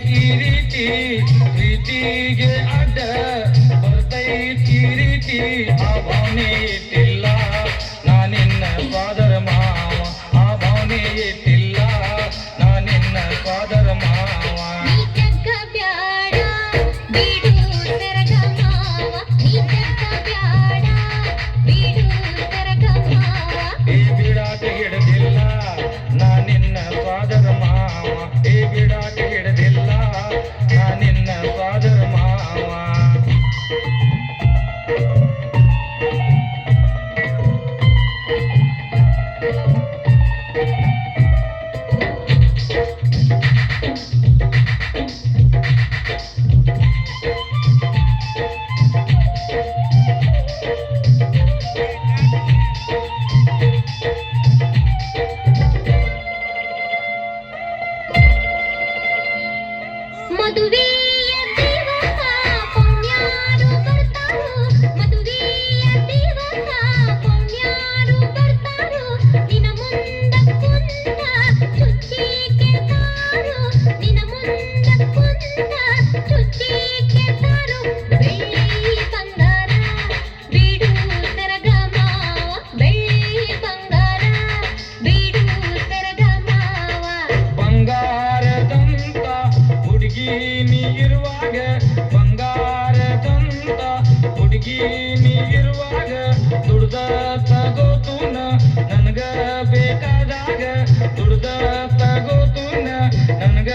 ಬರ್ತೈತಿ ರೀತಿ ಪ್ರೀತಿಗೆ ಅಡ್ಡ ಬರ್ತೈತಿ ರೀತಿ ಆ ಭಾವನೆ ಇಟ್ಟಿಲ್ಲ ನಾನಿನ್ನ ಸೋದರ ಮಾವ ಆ ಭಾವನೆ ಇಟ್ಟಿಲ್ಲ ನಾನಿನ್ನ ಸೋದರ ಮಾವ ಈ ಬಿಡಾಟ ಹಿಡದಿಲ್ಲ ನಾನಿನ್ನ ಸೋದರ ಮಾವ ಈ ಬಿಡಾಟ ಹಿಡದಿಲ್ಲ ನಾನಿನ್ನ ಸೋದರ ಮಾವ ಮದುವೆಯ ದಿವಸ ಪುಣ್ಯಾರು ಬರ್ತಾರೋ ಮದುವೆಯ ದಿವಸ ಪುಣ್ಯಾರು ಬರ್ತಾರೋ ನಿನ್ನ ಮುಂದ ಕುಂತ ಚುಚ್ಚಿ ಕೆತ್ತಾರೋ ನಿನ್ನ ಮುಂದ ಕುಂತ ಚುಚ್ಚಿ ಕೆತ್ತಾರೋ ಬೆಳ್ಳಿ ಬಂಗಾರ ಬೀಡು ಸೆರಗ ಮಾವ ಬೆಳ್ಳಿ ಬಂಗಾರ ಬೀಡು ಸೆರಗ ಮಾವ ಬಂಗಾರದಂತ ಹುಡುಗಿ ನೀ ಇರುವಾಗ ಬಂಗಾರದಂತ ಹುಡುಗಿ ನೀ ಇರುವಾಗ ದುಡ್ದ ತಗೋತೂನ ನನಗ ಬೇಕಾದಾಗ ದುಡ್ದ ತಗೋತೂನ ನನಗ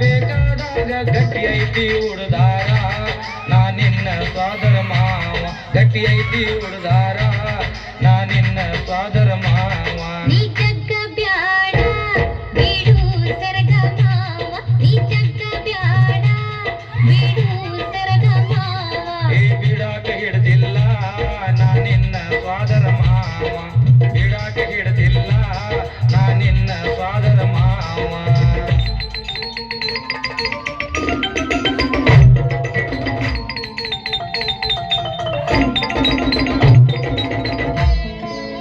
ಬೇಕಾದಾಗ ಗಟ್ಟಿ ಐತಿ ಉಡ್ದಾರ ನಾನಿನ್ನ ಸೋದರ ಮಾವ ಗಟ್ಟಿ ಐತಿ ಉಡ್ದಾರ ನಾನಿನ್ನ ಸೋದರ ಮಾವ